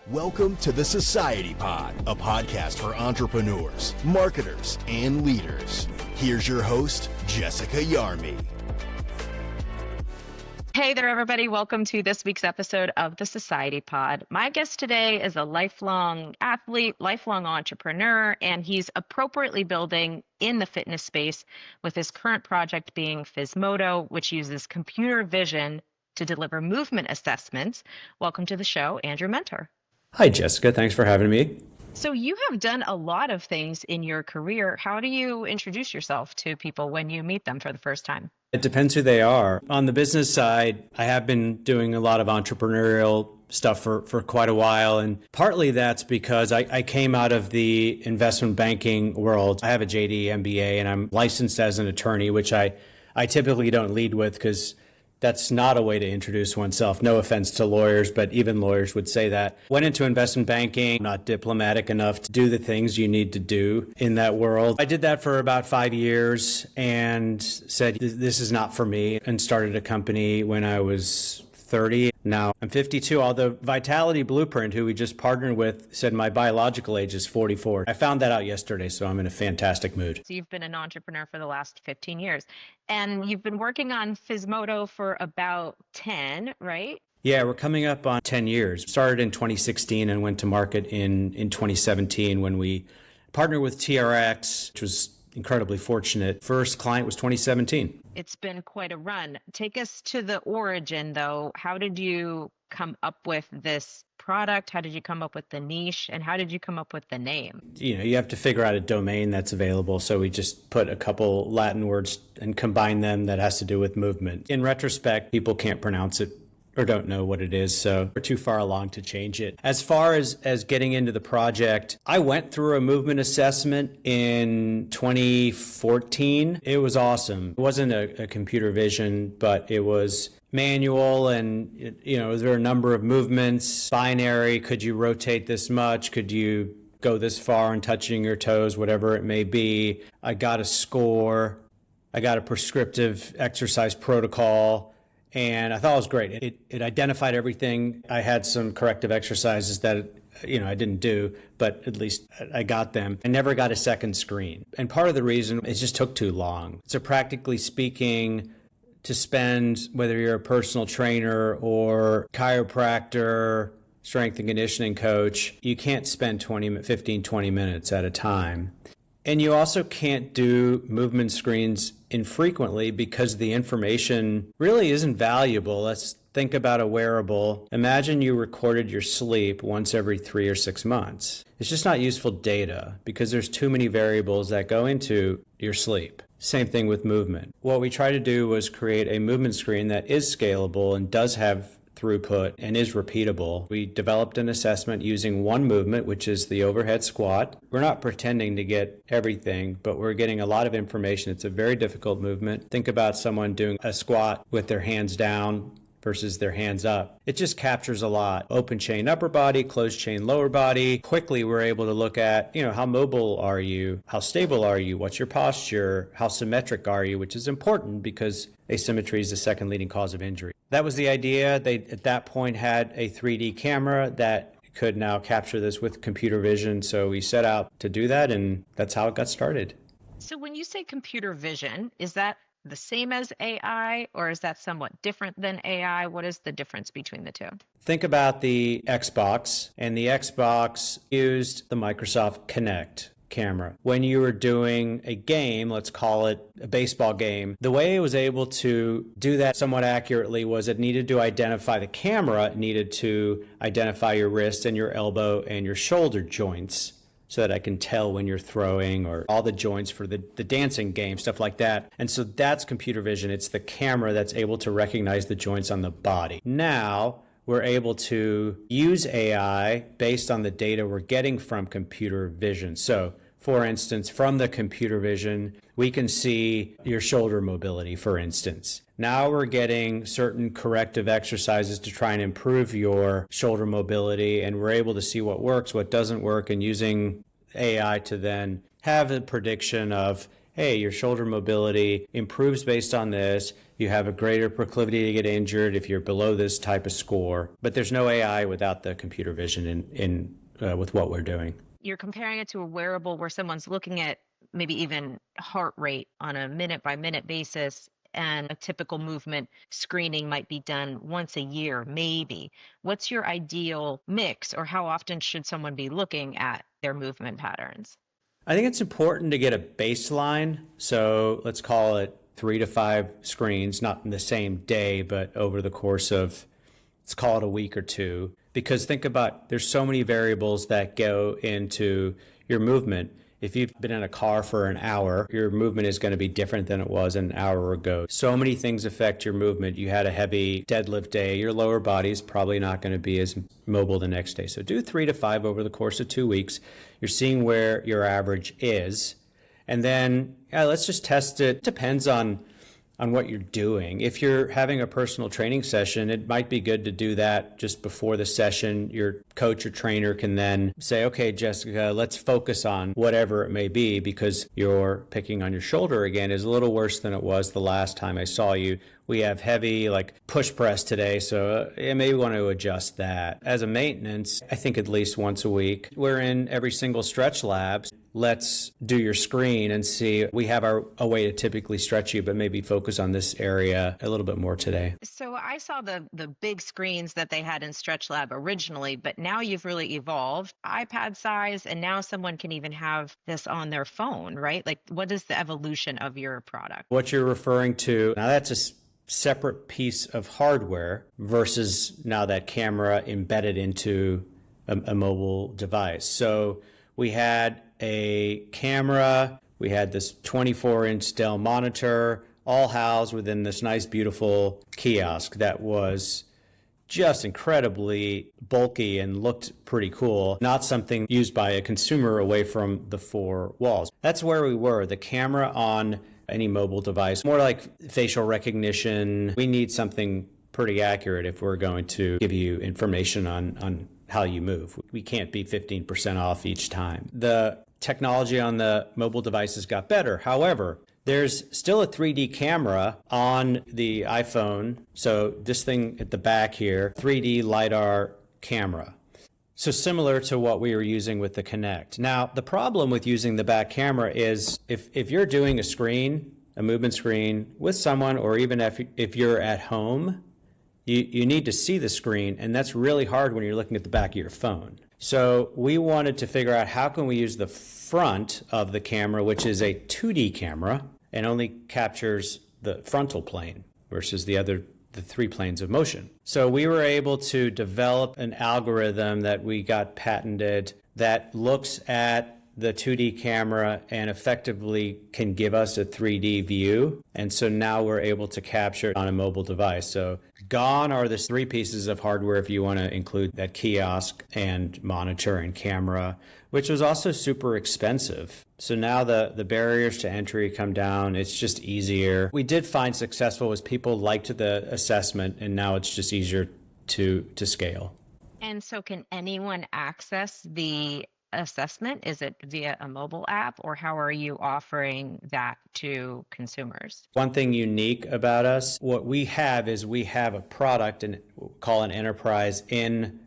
Welcome to the Society Pod, a podcast for entrepreneurs, marketers, and leaders. Here's your host, Jessica Yarmy. Hey there, everybody. Welcome to this week's episode of the Society Pod. My guest today is a lifelong athlete, lifelong entrepreneur, and he's appropriately building in the fitness space with his current project being Physmodo, which uses computer vision to deliver movement assessments. Welcome to the show, Andrew Menter. Hi, Jessica. Thanks for having me. So you have done a lot of things in your career. How do you introduce yourself to people when you meet them for the first time? It depends who they are. On the business side, I have been doing a lot of entrepreneurial stuff for quite a while. And partly that's because I came out of the investment banking world. I have a JD MBA and I'm licensed as an attorney, which I typically don't lead with because that's not a way to introduce oneself. No offense to lawyers, but even lawyers would say that. Went into investment banking, not diplomatic enough to do the things you need to do in that world. I did that for about 5 years and said, this is not for me, and started a company when I was 30. Now I'm 52, although Vitality Blueprint, who we just partnered with, said my biological age is 44. I found that out yesterday, so I'm in a fantastic mood. So you've been an entrepreneur for the last 15 years, and you've been working on Physmodo for about 10, right? Yeah, we're coming up on 10 years. Started in 2016 and went to market in 2017 when we partnered with TRX, which was incredibly fortunate. First client was 2017. It's been quite a run. Take us to the origin, though. How did you come up with this product? How did you come up with the niche? And how did you come up with the name? You have to figure out a domain that's available. So we just put a couple Latin words and combine them that has to do with movement. In retrospect, people can't pronounce it or don't know what it is, so we're too far along to change it. As far as getting into the project, I went through a movement assessment in 2014. It was awesome. It wasn't a computer vision, but it was manual, and there were a number of movements, binary. Could you rotate this much? Could you go this far and touching your toes, whatever it may be? I got a score. I got a prescriptive exercise protocol. And I thought it was great. It identified everything. I had some corrective exercises that, I didn't do, but at least I got them. I never got a second screen. And part of the reason, it just took too long. So practically speaking, to spend, whether you're a personal trainer or chiropractor, strength and conditioning coach, you can't spend 15, 20 minutes at a time. And you also can't do movement screens infrequently because the information really isn't valuable. Let's think about a wearable. Imagine you recorded your sleep once every 3 or 6 months. It's just not useful data because there's too many variables that go into your sleep. Same thing with movement. What we tried to do was create a movement screen that is scalable and does have throughput and is repeatable. We developed an assessment using one movement, which is the overhead squat. We're not pretending to get everything, but we're getting a lot of information. It's a very difficult movement. Think about someone doing a squat with their hands down versus their hands up. It just captures a lot. Open chain upper body, closed chain lower body. Quickly, we're able to look at, how mobile are you? How stable are you? What's your posture? How symmetric are you? Which is important because asymmetry is the second leading cause of injury. That was the idea. They, at that point, had a 3D camera that could now capture this with computer vision. So we set out to do that, and that's how it got started. So when you say computer vision, is that the same as AI, or is that somewhat different than AI? What is the difference between the two? Think about the Xbox, and the Xbox used the Microsoft Kinect camera. When you were doing a game, let's call it a baseball game, the way it was able to do that somewhat accurately was it needed to identify the camera, it needed to identify your wrist and your elbow and your shoulder joints, so that I can tell when you're throwing, or all the joints for the dancing game, stuff like that. And so that's computer vision. It's the camera that's able to recognize the joints on the body. Now we're able to use AI based on the data we're getting from computer vision. So for instance, from the computer vision, we can see your shoulder mobility, for instance. Now we're getting certain corrective exercises to try and improve your shoulder mobility, and we're able to see what works, what doesn't work, and using AI to then have a prediction of, hey, your shoulder mobility improves based on this. You have a greater proclivity to get injured if you're below this type of score. But there's no AI without the computer vision with what we're doing. You're comparing it to a wearable where someone's looking at maybe even heart rate on a minute by minute basis, and a typical movement screening might be done once a year, maybe. What's your ideal mix, or how often should someone be looking at their movement patterns? I think it's important to get a baseline. So let's call it 3 to 5 screens, not in the same day, but over the course of, let's call it a week or two. Because think about, there's so many variables that go into your movement. If you've been in a car for an hour, your movement is going to be different than it was an hour ago. So many things affect your movement. You had a heavy deadlift day, your lower body is probably not going to be as mobile the next day. So do 3 to 5 over the course of 2 weeks. You're seeing where your average is. And then let's just test it. Depends on what you're doing. If you're having a personal training session, it might be good to do that just before the session. Your coach or trainer can then say, okay, Jessica, let's focus on whatever it may be, because your picking on your shoulder again is a little worse than it was the last time I saw you. We have heavy push press today, so you may want to adjust that. As a maintenance, I think at least once a week. We're in every single stretch lab. Let's do your screen and see. We have a way to typically stretch you, but maybe focus on this area a little bit more today. So I saw the big screens that they had in Stretch Lab originally, but now you've really evolved, iPad size, and now someone can even have this on their phone, right? Like, what is the evolution of your product? What you're referring to, now that's a separate piece of hardware versus now that camera embedded into a mobile device. So we had a camera, we had this 24-inch Dell monitor, all housed within this nice, beautiful kiosk that was just incredibly bulky and looked pretty cool. Not something used by a consumer away from the four walls. That's where we were. The camera on any mobile device, more like facial recognition. We need something pretty accurate if we're going to give you information on how you move. We can't be 15% off each time. The technology on the mobile devices got better. However, there's still a 3D camera on the iPhone. So this thing at the back here, 3D LiDAR camera. So similar to what we were using with the Kinect. Now, the problem with using the back camera is if you're doing a screen, a movement screen with someone, or even if you're at home, you need to see the screen, and that's really hard when you're looking at the back of your phone. So we wanted to figure out how can we use the front of the camera, which is a 2D camera, and only captures the frontal plane versus the 3 planes of motion. So we were able to develop an algorithm that we got patented that looks at the 2D camera and effectively can give us a 3D view. And so now we're able to capture it on a mobile device. So gone are the 3 pieces of hardware if you want to include that kiosk and monitor and camera, which was also super expensive. So now the barriers to entry come down. It's just easier. We did find successful was people liked the assessment, and now it's just easier to scale. And so can anyone access the assessment? Is it via a mobile app, or how are you offering that to consumers? One thing unique about us, what we have is we have a product and call an enterprise in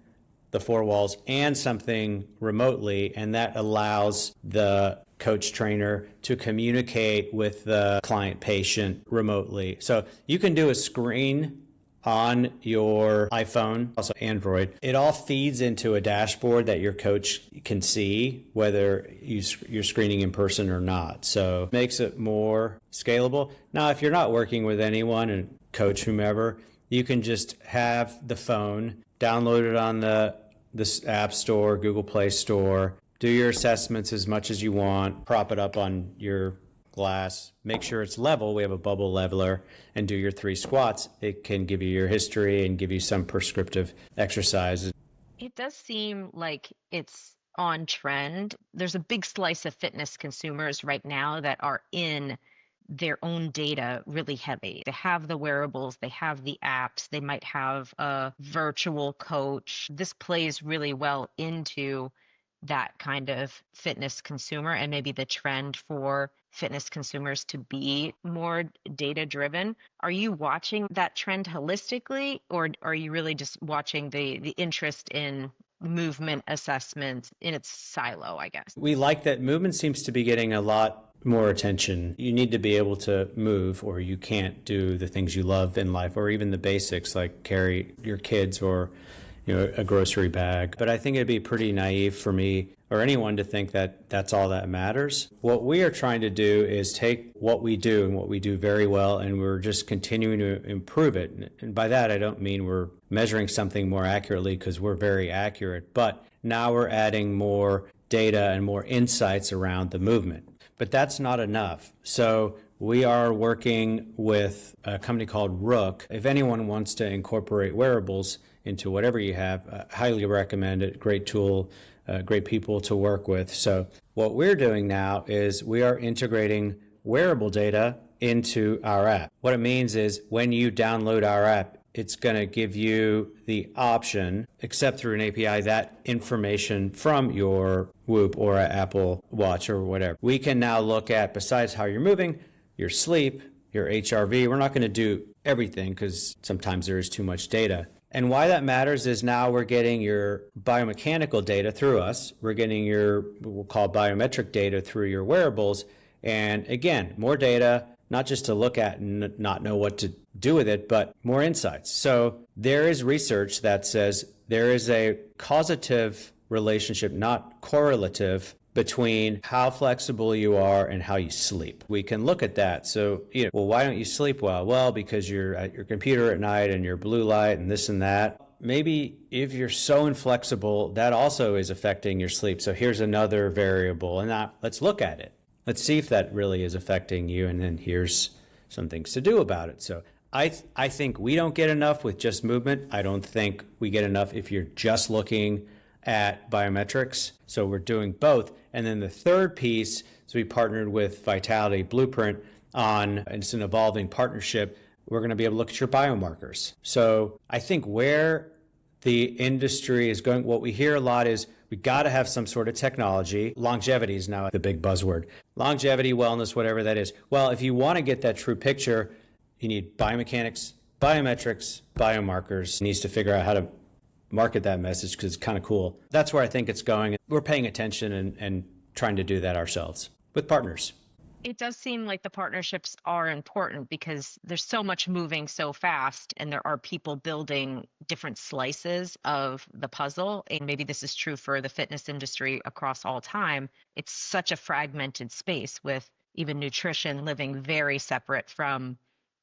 the 4 walls and something remotely, and that allows the coach trainer to communicate with the client patient remotely. So you can do a screen on your iPhone, also Android. It all feeds into a dashboard that your coach can see whether you're screening in person or not. So it makes it more scalable. Now, if you're not working with anyone, and coach whomever, you can just have the phone, download it on the App Store, Google Play Store, do your assessments as much as you want, prop it up on your glass, make sure it's level. We have a bubble leveler, and do your 3 squats. It can give you your history and give you some prescriptive exercises. It does seem like it's on trend. There's a big slice of fitness consumers right now that are in their own data really heavy. They have the wearables, they have the apps, they might have a virtual coach. This plays really well into that kind of fitness consumer and maybe the trend for fitness consumers to be more data driven. Are you watching that trend holistically, or are you really just watching the interest in movement assessment in its silo, I guess? We like that movement seems to be getting a lot more attention. You need to be able to move, or you can't do the things you love in life, or even the basics like carry your kids or a grocery bag. But I think it'd be pretty naive for me or anyone to think that that's all that matters. What we are trying to do is take what we do and what we do very well, and we're just continuing to improve it. And by that, I don't mean we're measuring something more accurately, because we're very accurate, but now we're adding more data and more insights around the movement. But that's not enough. So we are working with a company called Rook. If anyone wants to incorporate wearables into whatever you have, I highly recommend it. Great tool, great people to work with. So what we're doing now is we are integrating wearable data into our app. What it means is when you download our app, it's going to give you the option, except through an API, that information from your Whoop or Apple Watch or whatever. We can now look at, besides how you're moving, your sleep, your HRV. We're not going to do everything because sometimes there is too much data. And why that matters is now we're getting your biomechanical data through us. We're getting your, what we'll call biometric data through your wearables. And again, more data, not just to look at and not know what to do with it, but more insights. So there is research that says there is a causative relationship, not correlative, between how flexible you are and how you sleep. We can look at that. So, well, why don't you sleep well? Well, because you're at your computer at night and your blue light and this and that. Maybe if you're so inflexible, that also is affecting your sleep. So here's another variable. And now let's look at it. Let's see if that really is affecting you. And then here's some things to do about it. So I think we don't get enough with just movement. I don't think we get enough if you're just looking at biometrics. So we're doing both. And then the third piece is we partnered with Vitality Blueprint and it's an evolving partnership. We're going to be able to look at your biomarkers. So I think where the industry is going, what we hear a lot is we got to have some sort of technology. Longevity is now the big buzzword. Longevity, wellness, whatever that is. Well, if you want to get that true picture, you need biomechanics, biometrics, biomarkers. It needs to figure out how to market that message because it's kind of cool. That's where I think it's going. We're paying attention and trying to do that ourselves with partners. It does seem like the partnerships are important because there's so much moving so fast and there are people building different slices of the puzzle. And maybe this is true for the fitness industry across all time. It's such a fragmented space with even nutrition living very separate from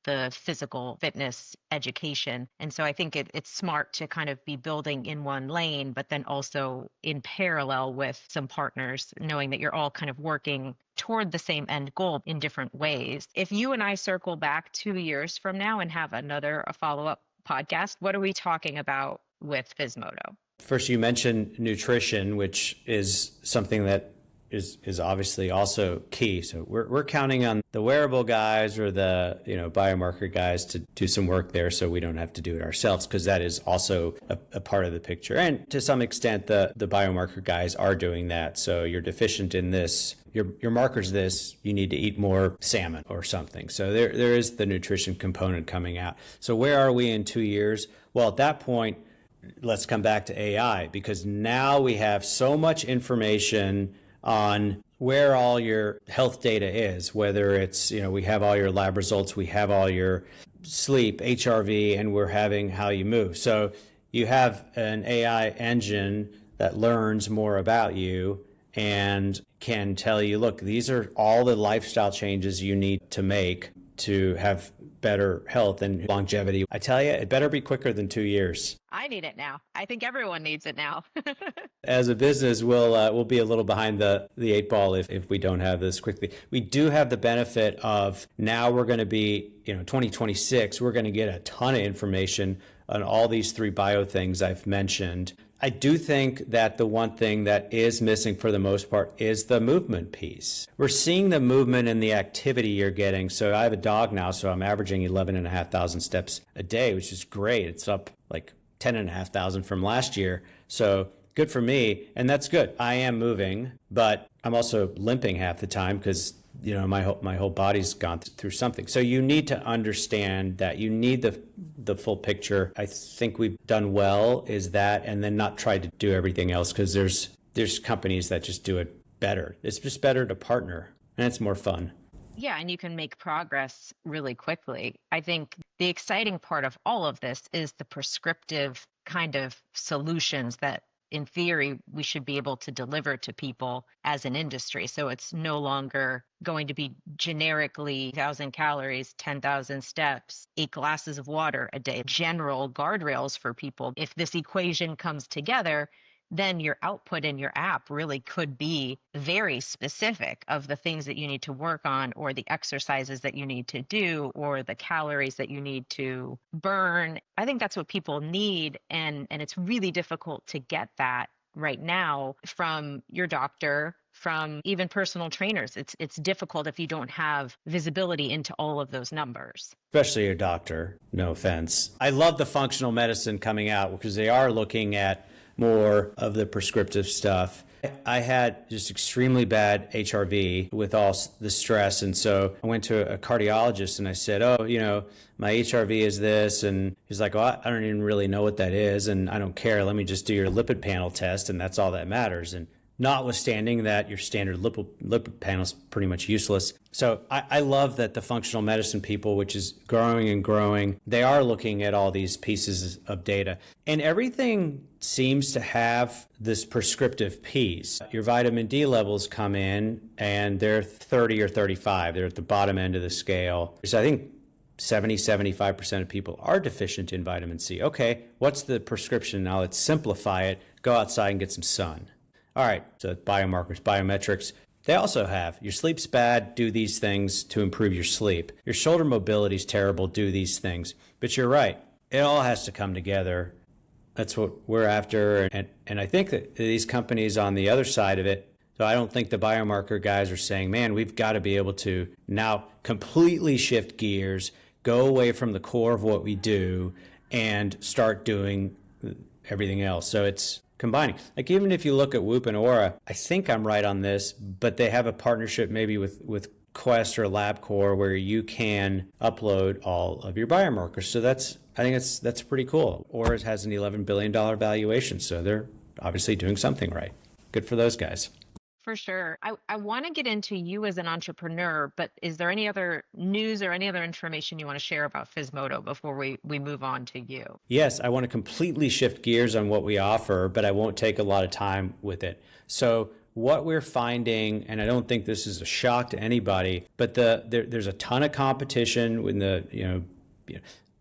the physical fitness education. And so I think it's smart to kind of be building in one lane, but then also in parallel with some partners, knowing that you're all kind of working toward the same end goal in different ways. If you and I circle back 2 years from now and have a follow-up podcast, what are we talking about with Physmodo? First, you mentioned nutrition, which is something that is obviously also key. So we're counting on the wearable guys or the biomarker guys to do some work there, so we don't have to do it ourselves, because that is also a part of the picture. And to some extent, the biomarker guys are doing that. So you're deficient in this, your marker's this, you need to eat more salmon or something. So there is the nutrition component coming out. So where are we in 2 years? Well, at that point, let's come back to AI, because now we have so much information on where all your health data is, whether it's, we have all your lab results, we have all your sleep, HRV, and we're having how you move. So you have an AI engine that learns more about you and can tell you, look, these are all the lifestyle changes you need to make to have better health and longevity. I tell you, it better be quicker than 2 years. I need it now. I think everyone needs it now. As a business, we'll be a little behind the 8 ball if we don't have this quickly. We do have the benefit of now we're going to be, 2026, we're going to get a ton of information on all these 3 bio things I've mentioned. I do think that the one thing that is missing for the most part is the movement piece. We're seeing the movement and the activity you're getting. So I have a dog now, so I'm averaging 11,500 steps a day, which is great. It's up like 10,500 from last year. So good for me. And that's good. I am moving, but I'm also limping half the time because, my whole body's gone through something. So you need to understand that you need the full picture. I think we've done well is that, and then not try to do everything else, because there's companies that just do it better. It's just better to partner, and it's more fun. Yeah, and you can make progress really quickly. I think the exciting part of all of this is the prescriptive kind of solutions that, in theory, we should be able to deliver to people as an industry. So it's no longer going to be generically 1,000 calories, 10,000 steps, 8 glasses of water a day, general guardrails for people. If this equation comes together, then your output in your app really could be very specific of the things that you need to work on, or the exercises that you need to do, or the calories that you need to burn. I think that's what people need. And it's really difficult to get that right now from your doctor, from even personal trainers. It's difficult if you don't have visibility into all of those numbers. Especially your doctor, no offense. I love the functional medicine coming out because they are looking at more of the prescriptive stuff. I had just extremely bad HRV with all the stress. And so I went to a cardiologist and I said, my HRV is this. And he's like, I don't even really know what that is. And I don't care. Let me just do your lipid panel test. And that's all that matters. And notwithstanding that, your standard lipid panel is pretty much useless. So I love that the functional medicine people, which is growing and growing, they are looking at all these pieces of data. And everything seems to have this prescriptive piece. Your vitamin D levels come in and they're 30 or 35. They're at the bottom end of the scale. So I think 75% of people are deficient in vitamin C. Okay, what's the prescription? Now let's simplify it. Go outside and get some sun. All right, so biomarkers, biometrics. They also have your sleep's bad, do these things to improve your sleep. Your shoulder mobility is terrible, do these things. But you're right, it all has to come together. That's what we're after. And I think that these companies on the other side of it, so I don't think the biomarker guys are saying, man, we've got to be able to now completely shift gears, go away from the core of what we do, and start doing everything else. So it's combining. Like even if you look at Whoop and Aura, I think I'm right on this, but they have a partnership maybe with Quest or LabCorp where you can upload all of your biomarkers. So I think that's pretty cool. Aura has an $11 billion valuation, so they're obviously doing something right. Good for those guys. For sure. I want to get into you as an entrepreneur, but is there any other news or any other information you want to share about Physmodo before we move on to you? Yes, I want to completely shift gears on what we offer, but I won't take a lot of time with it. So what we're finding, and I don't think this is a shock to anybody, but there's a ton of competition with the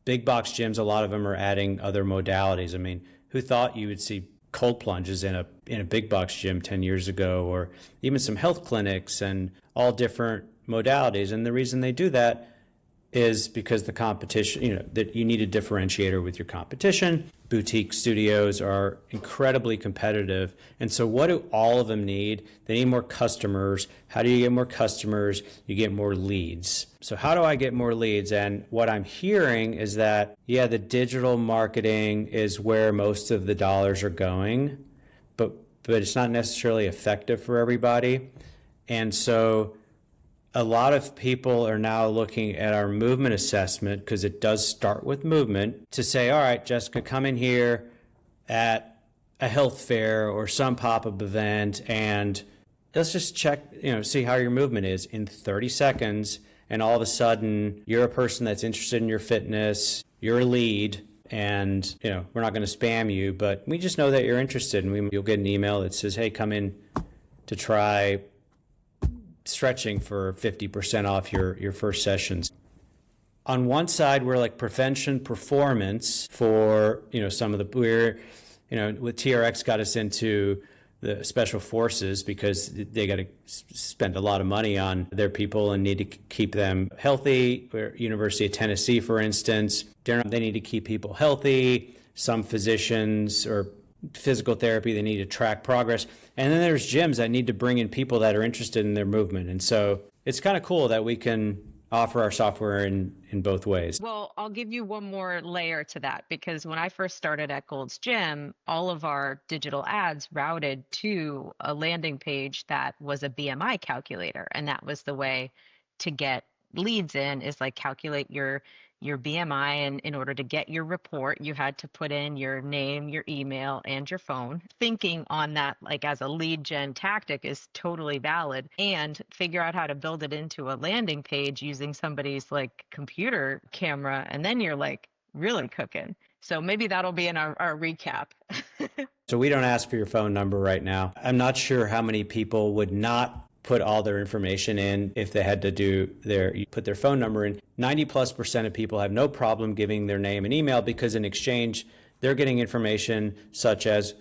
big box gyms. A lot of them are adding other modalities. I mean, who thought you would see cold plunges in a big box gym 10 years ago, or even some health clinics and all different modalities? And the reason they do that is because the competition, that you need a differentiator with your competition. Boutique studios are incredibly competitive. And so what do all of them need? They need more customers. How do you get more customers? You get more leads. So how do I get more leads? And what I'm hearing is that, the digital marketing is where most of the dollars are going, but it's not necessarily effective for everybody. And so a lot of people are now looking at our movement assessment, because it does start with movement, to say, all right, Jessica, come in here at a health fair or some pop-up event and let's just check, see how your movement is in 30 seconds. And all of a sudden you're a person that's interested in your fitness, you're a lead, and we're not going to spam you, but we just know that you're interested, and you'll get an email that says, hey, come in to try stretching for 50% off your first sessions. On one side, we're like prevention performance for, some of the, with TRX got us into the special forces because they got to spend a lot of money on their people and need to keep them healthy. University of Tennessee, for instance, they need to keep people healthy. Some physicians or physical therapy, they need to track progress. And then there's gyms that need to bring in people that are interested in their movement. And so it's kind of cool that we can offer our software in both ways. Well, I'll give you one more layer to that, because when I first started at Gold's Gym, all of our digital ads routed to a landing page that was a BMI calculator. And that was the way to get leads in, is like calculate your BMI. And in order to get your report, you had to put in your name, your email, and your phone. Thinking on that, like as a lead gen tactic, is totally valid, and figure out how to build it into a landing page using somebody's like computer camera. And then you're like really cooking. So maybe that'll be in our recap. So we don't ask for your phone number right now. I'm not sure how many people would not put all their information in if they had to put their phone number in. 90+% of people have no problem giving their name and email, because in exchange, they're getting information such as,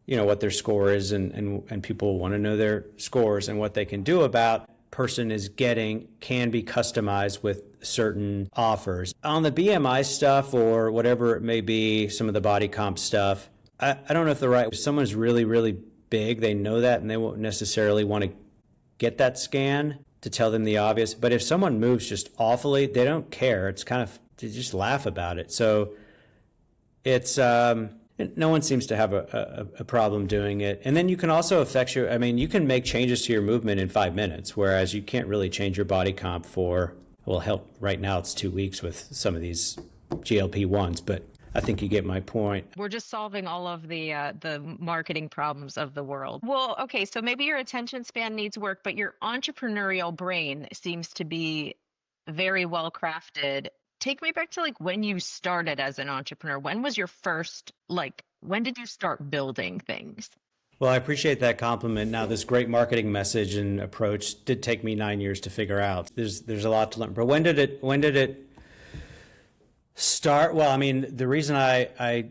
what their score is, and people want to know their scores, and what they can do about person is getting can be customized with certain offers. On the BMI stuff or whatever it may be, some of the body comp stuff, I don't know if someone's really, really big, they know that, and they won't necessarily want to get that scan to tell them the obvious. But if someone moves just awfully, they don't care. It's kind of, they just laugh about it. So it's, no one seems to have a problem doing it. And then you can also you can make changes to your movement in 5 minutes, whereas you can't really change your body comp right now it's 2 weeks with some of these GLP-1s, but I think you get my point. We're just solving all of the marketing problems of the world. Well, okay, so maybe your attention span needs work, but your entrepreneurial brain seems to be very well crafted. Take me back to like when you started as an entrepreneur. When was your first, when did you start building things? Well, I appreciate that compliment. Now, this great marketing message and approach did take me 9 years to figure out. There's a lot to learn. But when did it start? Well, I mean, the reason I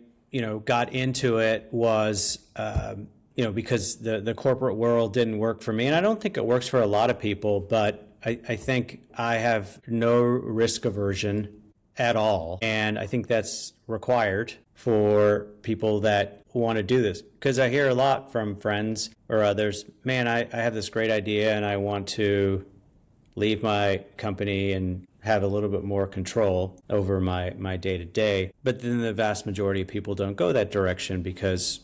got into it was, because the corporate world didn't work for me. And I don't think it works for a lot of people, but I think I have no risk aversion at all. And I think that's required for people that want to do this. Because I hear a lot from friends or others, man, I have this great idea and I want to leave my company and have a little bit more control over my day-to-day. But then the vast majority of people don't go that direction because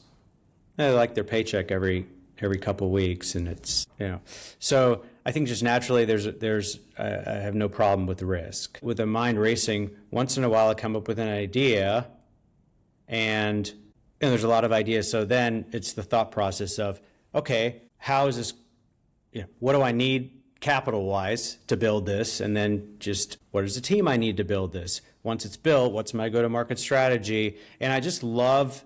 they like their paycheck every couple of weeks, and it's, So I think just naturally I have no problem with the risk. With the mind racing, once in a while I come up with an idea, and there's a lot of ideas. So then it's the thought process of, okay, how is this, what do I need capital-wise to build this, and then just what is the team I need to build this? Once it's built, what's my go-to-market strategy? And I just love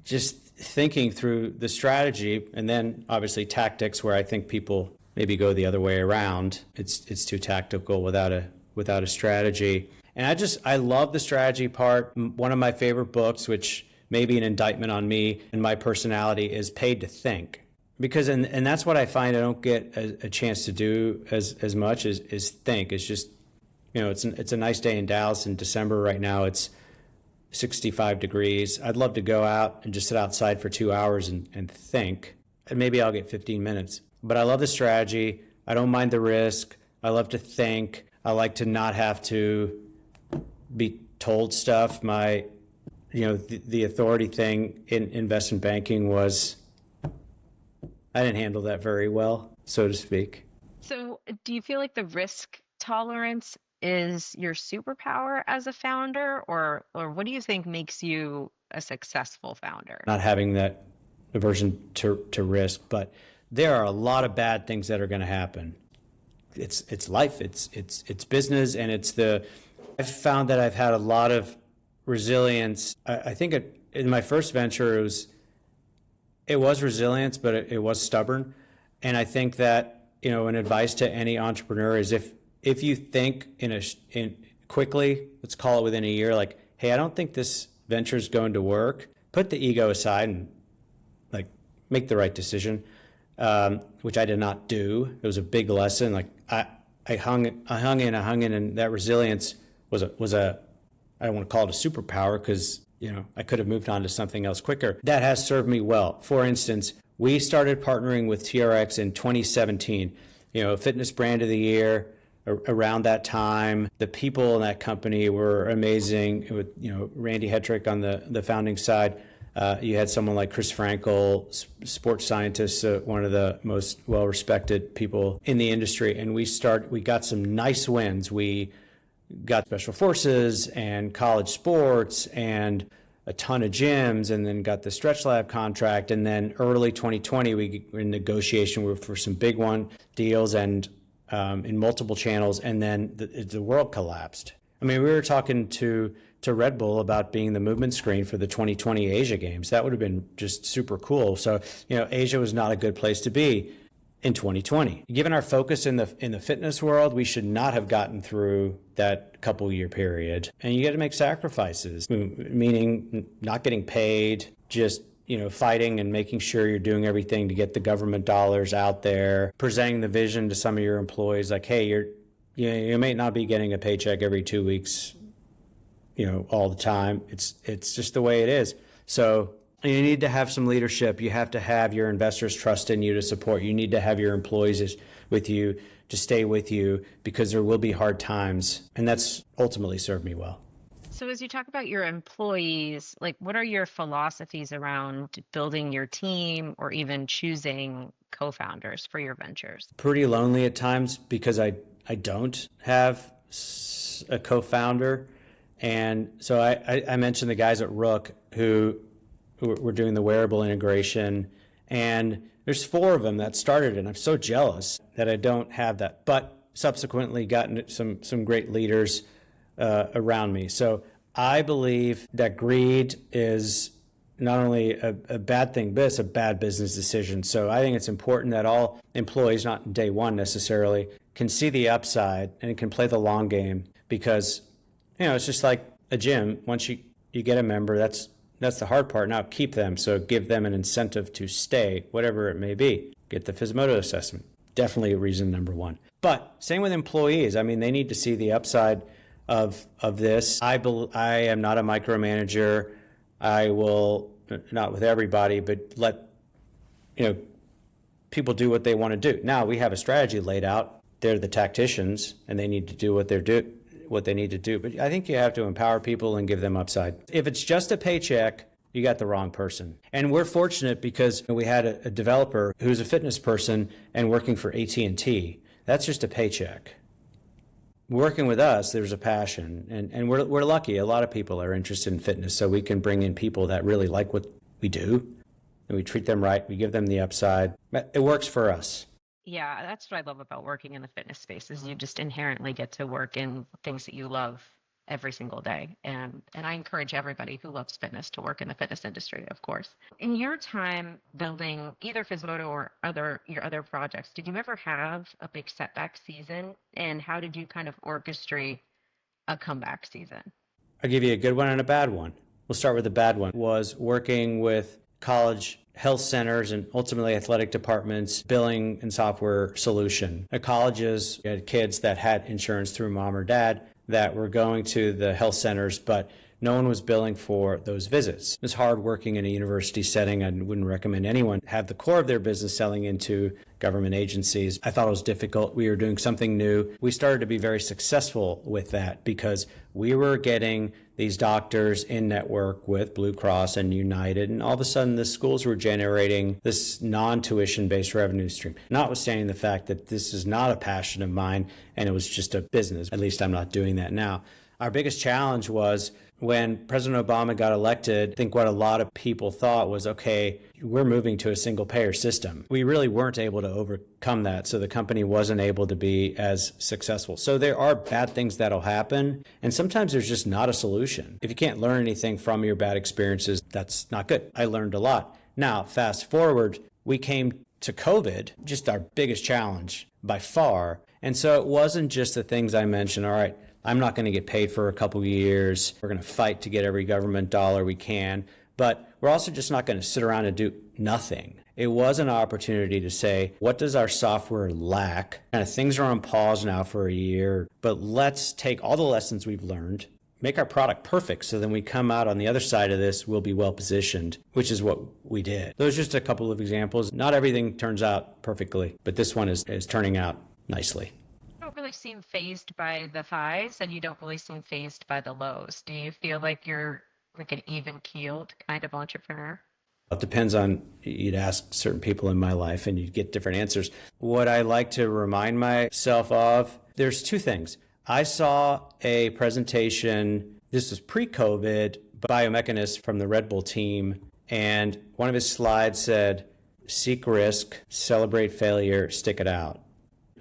just thinking through the strategy, and then obviously tactics, where I think people maybe go the other way around. It's too tactical without a strategy. And I love the strategy part. One of my favorite books, which may be an indictment on me and my personality, is Paid to Think. Because, and that's what I find I don't get a chance to do as much is think. It's just, it's a nice day in Dallas in December right now. It's 65 degrees. I'd love to go out and just sit outside for 2 hours and think, and maybe I'll get 15 minutes. But I love the strategy. I don't mind the risk. I love to think. I like to not have to be told stuff. The authority thing in investment banking was, I didn't handle that very well, so to speak. So do you feel like the risk tolerance is your superpower as a founder, or what do you think makes you a successful founder? Not having that aversion to risk, but there are a lot of bad things that are going to happen. It's life, it's business, and I've found that I've had a lot of resilience. I think in my first venture it was resilience, but it was stubborn. And I think that, an advice to any entrepreneur is if you think in quickly, let's call it within a year, like, hey, I don't think this venture is going to work, put the ego aside and make the right decision, which I did not do. It was a big lesson. I hung in, and that resilience was a I don't want to call it a superpower, because I could have moved on to something else quicker. That has served me well. For instance, we started partnering with TRX in 2017. Fitness brand of the year, around that time. The people in that company were amazing. With Randy Hetrick on the founding side. You had someone like Chris Frankel, sports scientist, one of the most well-respected people in the industry. And we got some nice wins. We got special forces and college sports and a ton of gyms, and then got the Stretch Lab contract. And then early 2020, we were in negotiation for some big deals and in multiple channels. And then the world collapsed. I mean, we were talking to Red Bull about being the movement screen for the 2020 Asia Games. That would have been just super cool. So, Asia was not a good place to be in 2020. Given our focus in the fitness world, we should not have gotten through that couple year period. And you got to make sacrifices, meaning not getting paid, just fighting and making sure you're doing everything to get the government dollars out there, presenting the vision to some of your employees, like, hey, you may not be getting a paycheck every 2 weeks, all the time. It's just the way it is. So you need to have some leadership. You have to have your investors trust in you to support. You need to have your employees with you to stay with you, because there will be hard times. And that's ultimately served me well. So as you talk about your employees, like, what are your philosophies around building your team or even choosing co-founders for your ventures? Pretty lonely at times, because I don't have a co-founder. And so I mentioned the guys at Rook who were doing the wearable integration, and there's 4 of them that started, and I'm so jealous that I don't have that, but subsequently gotten some great leaders around me. So I believe that greed is not only a bad thing, but it's a bad business decision. So I think it's important that all employees, not day one necessarily, can see the upside and can play the long game, because it's just like a gym. Once you get a member, that's the hard part. Now keep them. So give them an incentive to stay, whatever it may be. Get the Physmodo assessment. Definitely reason number 1. But same with employees. I mean, they need to see the upside of this. I am not a micromanager. I will, not with everybody, but let people do what they want to do. Now we have a strategy laid out. They're the tacticians, and they need to do what they need to do. But I think you have to empower people and give them upside. If it's just a paycheck, you got the wrong person. And we're fortunate because we had a developer who's a fitness person and working for AT&T. That's just a paycheck. Working with us, there's a passion, and we're lucky. A lot of people are interested in fitness, so we can bring in people that really like what we do, and we treat them right. We give them the upside. It works for us. Yeah, that's what I love about working in the fitness space, is you just inherently get to work in things that you love every single day. And I encourage everybody who loves fitness to work in the fitness industry, of course. In your time building either Physmodo or your other projects, did you ever have a big setback season? And how did you kind of orchestrate a comeback season? I'll give you a good one and a bad one. We'll start with the bad one. Was working with college health centers and ultimately athletic departments, billing and software solution. At colleges, you had kids that had insurance through mom or dad that were going to the health centers, but no one was billing for those visits. It's hard working in a university setting. I wouldn't recommend anyone have the core of their business selling into government agencies. I thought it was difficult. We were doing something new. We started to be very successful with that because we were getting these doctors in network with Blue Cross and United, and all of a sudden the schools were generating this non-tuition based revenue stream, notwithstanding the fact that this is not a passion of mine and it was just a business. At least I'm not doing that now. Our biggest challenge was when President Obama got elected. I think what a lot of people thought was, okay, we're moving to a single payer system. We really weren't able to overcome that, so the company wasn't able to be as successful. So there are bad things that'll happen, and sometimes there's just not a solution. If you can't learn anything from your bad experiences, that's not good. I learned a lot. Now, fast forward, we came to COVID, just our biggest challenge by far. And so it wasn't just the things I mentioned, all right, I'm not going to get paid for a couple of years. We're going to fight to get every government dollar we can. But we're also just not going to sit around and do nothing. It was an opportunity to say, what does our software lack? Kind of things are on pause now for a year, but let's take all the lessons we've learned, make our product perfect, so then we come out on the other side of this, we'll be well positioned, which is what we did. Those are just a couple of examples. Not everything turns out perfectly, but this one is turning out nicely. I don't really really seem phased by the highs and you don't really seem phased by the lows. Do you feel like you're like an even keeled kind of entrepreneur? It depends on, you'd ask certain people in my life and you'd get different answers. What I like to remind myself of, there's two things. I saw a presentation, this was pre-COVID, biomechanist from the Red Bull team, and one of his slides said, seek risk, celebrate failure, stick it out.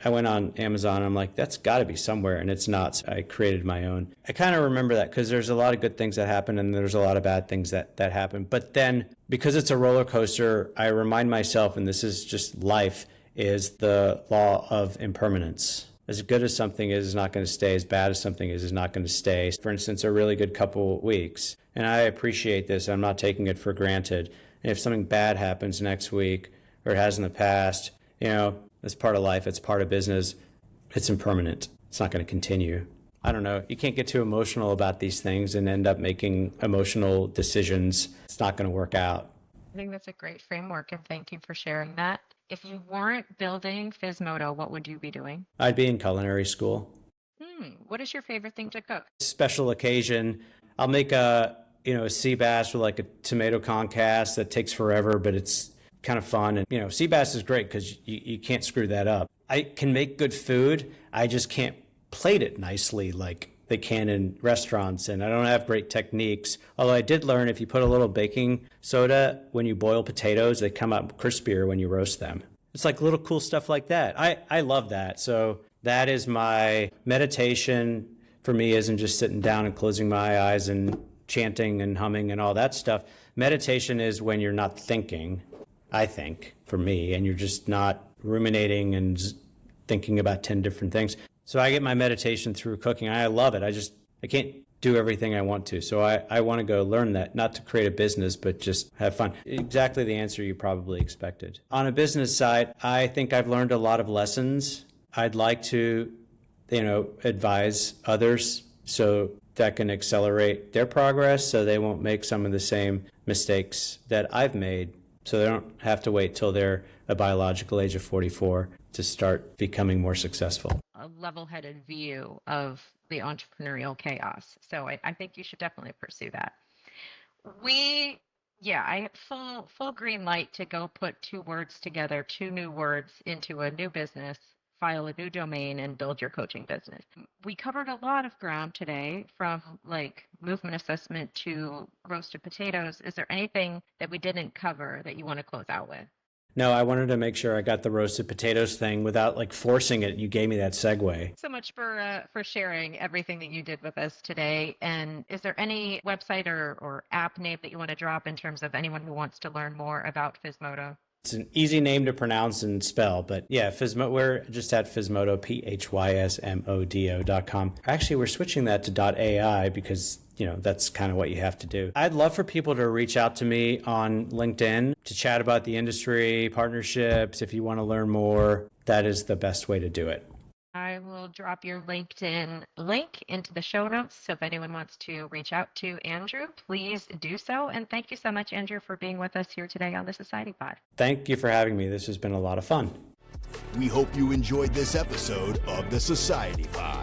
I went on Amazon, I'm like, that's got to be somewhere, and it's not. So I created my own. I kind of remember that because there's a lot of good things that happen and there's a lot of bad things that happen. But then because it's a roller coaster, I remind myself, and this is just life, is the law of impermanence. As good as something is not going to stay. As bad as something is not going to stay. For instance, a really good couple weeks. And I appreciate this. I'm not taking it for granted. And if something bad happens next week, or it has in the past, it's part of life. It's part of business. It's impermanent. It's not going to continue. I don't know. You can't get too emotional about these things and end up making emotional decisions. It's not going to work out. I think that's a great framework, and thank you for sharing that. If you weren't building Physmodo, what would you be doing? I'd be in culinary school. What is your favorite thing to cook? Special occasion. I'll make a sea bass with like a tomato concasse that takes forever, but it's kind of fun. And, sea bass is great because you can't screw that up. I can make good food. I just can't plate it nicely like they can in restaurants. And I don't have great techniques. Although I did learn if you put a little baking soda when you boil potatoes, they come out crispier when you roast them. It's like little cool stuff like that. I love that. So that is my meditation. For me, isn't just sitting down and closing my eyes and chanting and humming and all that stuff. Meditation is when you're not thinking, I think, for me, and you're just not ruminating and thinking about 10 different things. So I get my meditation through cooking. I love it. I can't do everything I want to. So I want to go learn that, not to create a business, but just have fun. Exactly the answer you probably expected. On a business side, I think I've learned a lot of lessons. I'd like to, advise others so that can accelerate their progress so they won't make some of the same mistakes that I've made. So they don't have to wait till they're a biological age of 44 to start becoming more successful. A level-headed view of the entrepreneurial chaos. So I think you should definitely pursue that. I have full green light to go put two new words into a new business, file a new domain, and build your coaching business. We covered a lot of ground today, from like movement assessment to roasted potatoes. Is there anything that we didn't cover that you want to close out with? No, I wanted to make sure I got the roasted potatoes thing without like forcing it. You gave me that segue. So much for sharing everything that you did with us today. And is there any website or app name that you want to drop in terms of anyone who wants to learn more about Physmodo? It's an easy name to pronounce and spell, but yeah, Physmodo, we're just at Physmodo, physmodo.com. Actually, we're switching that to .ai because, that's kind of what you have to do. I'd love for people to reach out to me on LinkedIn to chat about the industry, partnerships. If you want to learn more, that is the best way to do it. I will drop your LinkedIn link into the show notes. So if anyone wants to reach out to Andrew, please do so. And thank you so much, Andrew, for being with us here today on the Society Pod. Thank you for having me. This has been a lot of fun. We hope you enjoyed this episode of the Society Pod.